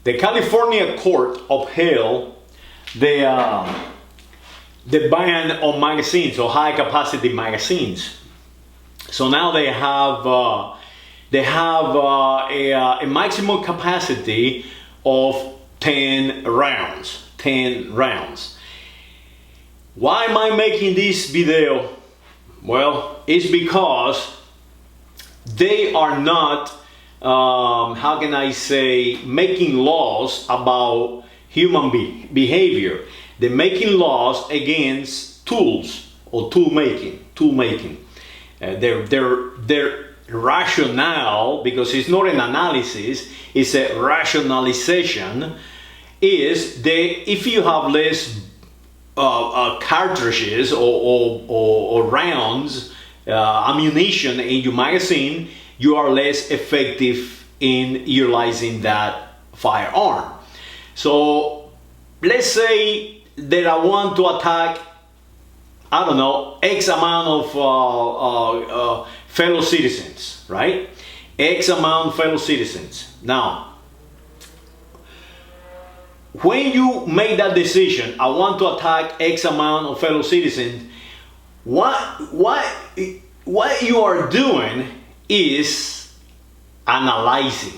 The California court upheld the ban on magazines, or high capacity magazines. So now they have a maximum capacity of 10 rounds. 10 rounds. Why am I making this video? Well, it's because they are not, how can I say, making laws about human behavior. They're making laws against tools or tool making. Their rationale, because it's not an analysis, it's a rationalization, is that if you have less cartridges or rounds, ammunition in your magazine, you are less effective in utilizing that firearm. So let's say that I want to attack, I don't know, X amount of fellow citizens, right? X amount of fellow citizens. Now, when you make that decision, I want to attack X amount of fellow citizens, what you are doing is analyzing.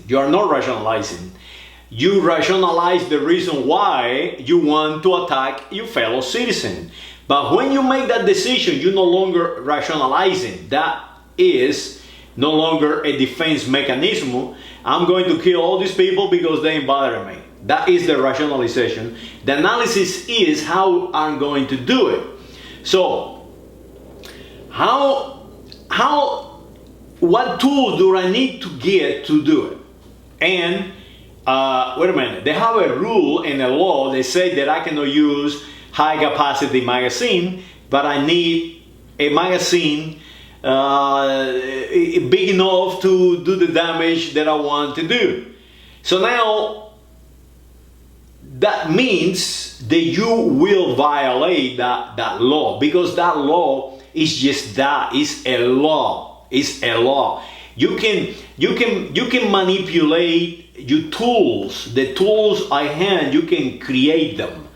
You are not rationalizing. You rationalize the reason why you want to attack your fellow citizen. But when you make that decision, you're no longer rationalizing. That is no longer a defense mechanism. I'm going to kill all these people because they bother me. That is the rationalization. The analysis is how I'm going to do it. So, what tools do I need to get to do it? And wait a minute, they have a rule in the law. They say that I cannot use high capacity magazine, but I need a magazine big enough to do the damage that I want to do. So now that means that you will violate that law, because that law is just that, it's a law. It's a law. You can manipulate your tools. The tools I hand, you can create them.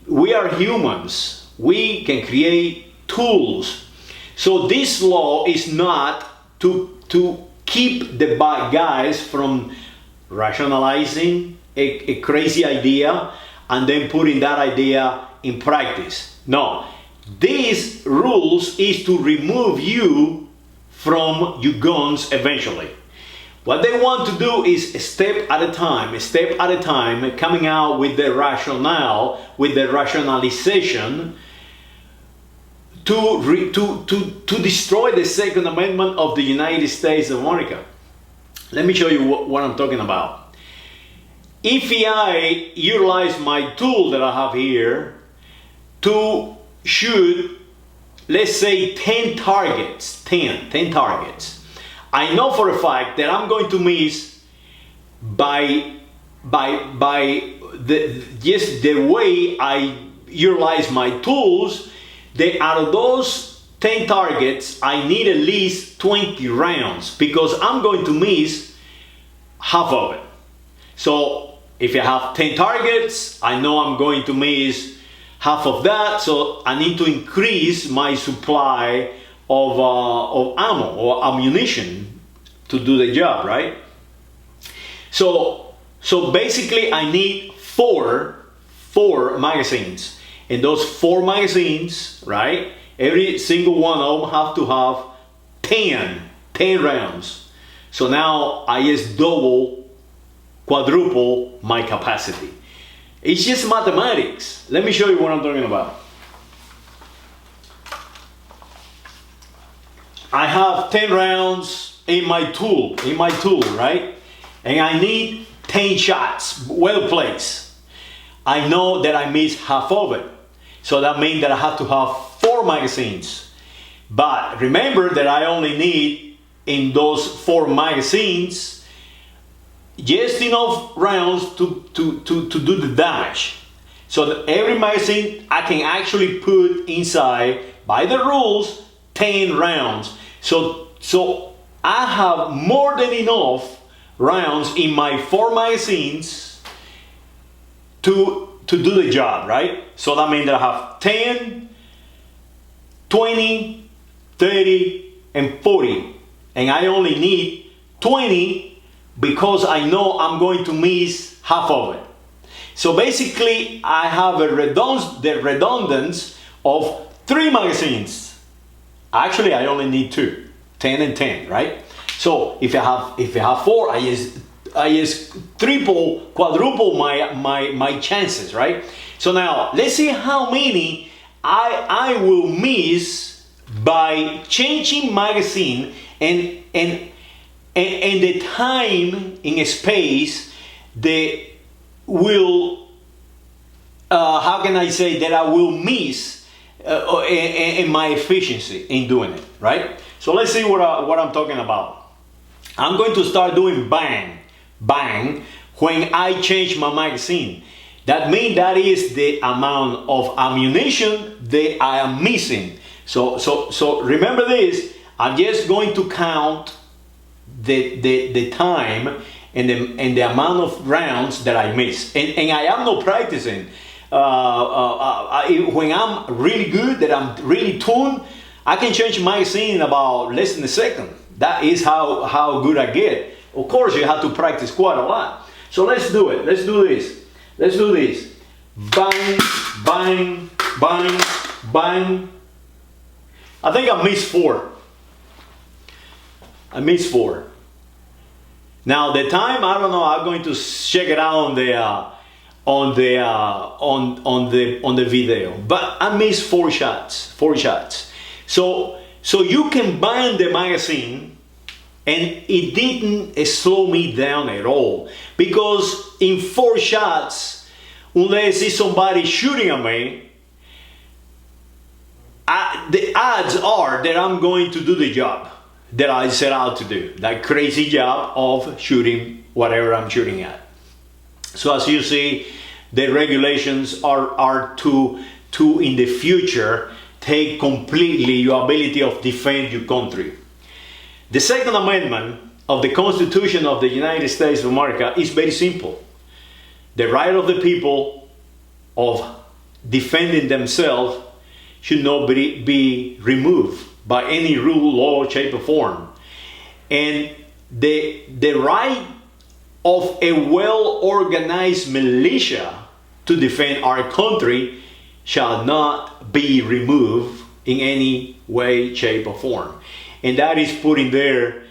We are humans. We can create tools. So this law is not to keep the bad guys from rationalizing a crazy idea and then putting that idea in practice. No, these rules is to remove you from your guns eventually. What they want to do is a step at a time, coming out with the rationale, with the rationalization to destroy the Second Amendment of the United States of America. Let me show you what I'm talking about. If I utilize my tool that I have here to shoot, let's say 10 targets, 10 targets, I know for a fact that I'm going to miss by just the way I utilize my tools. That out of those 10 targets, I need at least 20 rounds, because I'm going to miss half of it. So if I have 10 targets, I know I'm going to miss half of that, so I need to increase my supply of ammo or ammunition to do the job, right? So basically I need four magazines. And those 4 magazines, right, every single one of them have to have 10 rounds. So now I just quadruple my capacity. It's just mathematics. Let me show you what I'm talking about. I have 10 rounds in my tool, right? And I need 10 shots, well placed. I know that I missed half of it. So that means that I have to have 4 magazines. But remember that I only need, in those 4 magazines, just enough rounds to do the damage. So that every magazine I can actually put inside, by the rules, 10 rounds. So I have more than enough rounds in my 4 magazines to do the job, right? So that means that I have 10, 20, 30, and 40. And I only need 20 because I know I'm going to miss half of it. So basically, I have the redundance of 3 magazines. Actually, I only need 2, 10 and 10, right? So if I have 4, I just triple, quadruple my chances, right? So now let's see how many I will miss by changing magazine and the time in space that will how can I say that I will miss in my efficiency in doing it, right? So let's see what I'm talking about. I'm going to start doing bang, bang when I change my magazine. That means that is the amount of ammunition that I am missing. So remember this. I'm just going to count the time and the amount of rounds that I miss. And I am not practicing. When I'm really good, that I'm really tuned, I can change magazine in about less than a second. That is how good I get. Of course, you have to practice quite a lot. So let's do it. Let's do this. Let's do this. Bang, bang, bang, bang. I think I missed 4. I missed 4. Now the time, I don't know. I'm going to check it out on the video. But I missed 4 shots. 4 shots. So you can bind the magazine, and it didn't slow me down at all, because in 4 shots, unless it's somebody shooting at me, the odds are that I'm going to do the job that I set out to do, that crazy job of shooting whatever I'm shooting at. So as you see, the regulations are to in the future take completely your ability of defend your country. The Second Amendment of the Constitution of the United States of America is very simple. The right of the people of defending themselves should not be removed by any rule, law, shape, or form. And the right of a well-organized militia to defend our country shall not be removed in any way, shape, or form. And that is put in there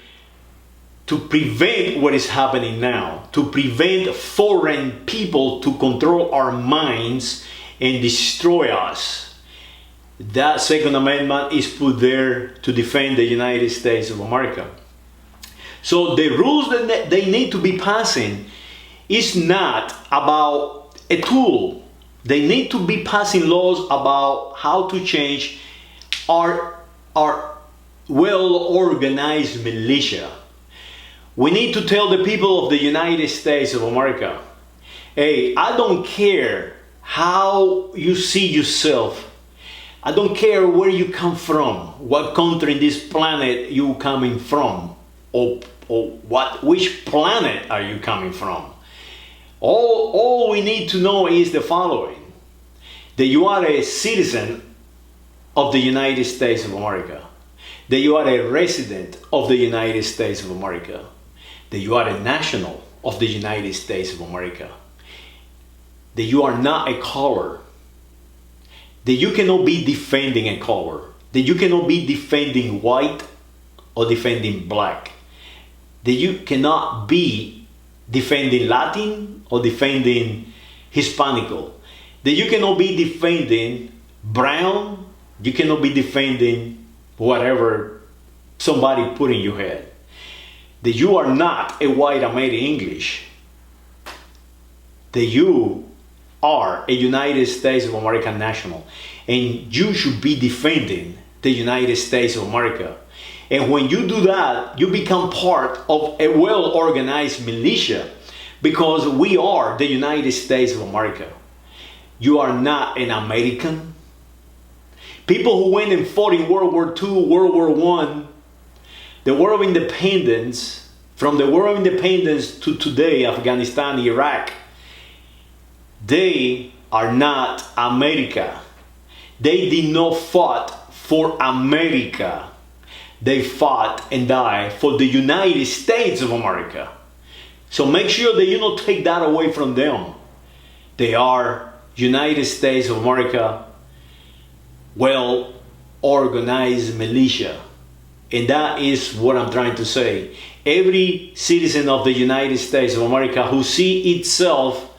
to prevent what is happening now, to prevent foreign people to control our minds and destroy us. That Second Amendment is put there to defend the United States of America. So the rules that they need to be passing is not about a tool. They need to be passing laws about how to change our well-organized militia. We need to tell the people of the United States of America, hey, I don't care how you see yourself. I don't care where you come from, what country in this planet you coming from, or which planet are you coming from. All we need to know is the following: that you are a citizen of the United States of America, that you are a resident of the United States of America, that you are a national of the United States of America, that you are not a color, that you cannot be defending a color, that you cannot be defending white or defending black, that you cannot be defending Latin or defending Hispanical, that you cannot be defending brown, you cannot be defending whatever somebody put in your head, that you are not a white American English, that you are a United States of America national, and you should be defending the United States of America. And when you do that, you become part of a well-organized militia, because we are the United States of America. You are not an American. People who went and fought in World War II, World War I, the War of Independence, From the war of independence to today, Afghanistan, Iraq, they are not America. They did not fight for America. They fought and died for the United States of America. So make sure that you don't take that away from them. They are United States of America, well organized militia. And that is what I'm trying to say. Every citizen of the United States of America who see itself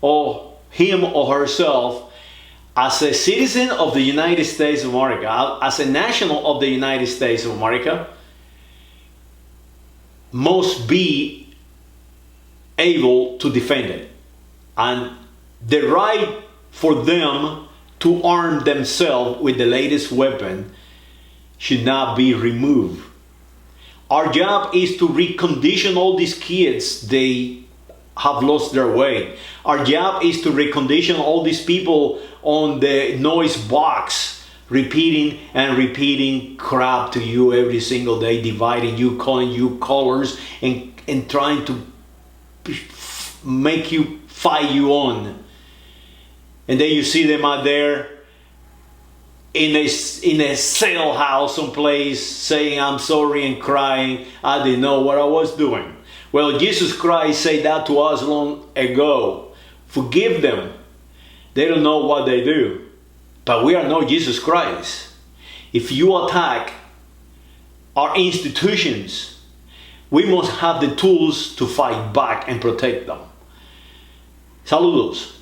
or him or herself as a citizen of the United States of America, as a national of the United States of America, must be able to defend it. And the right for them to arm themselves with the latest weapon should not be removed. Our job is to recondition all these kids. They have lost their way. Our job is to recondition all these people on the noise box, repeating and repeating crap to you every single day, dividing you, calling you colors, and trying to make you fight you on. And then you see them out there in a sale house someplace saying, I'm sorry, and crying, I didn't know what I was doing. Well, Jesus Christ said that to us long ago. Forgive them. They don't know what they do. But we are not Jesus Christ. If you attack our institutions, we must have the tools to fight back and protect them. Saludos.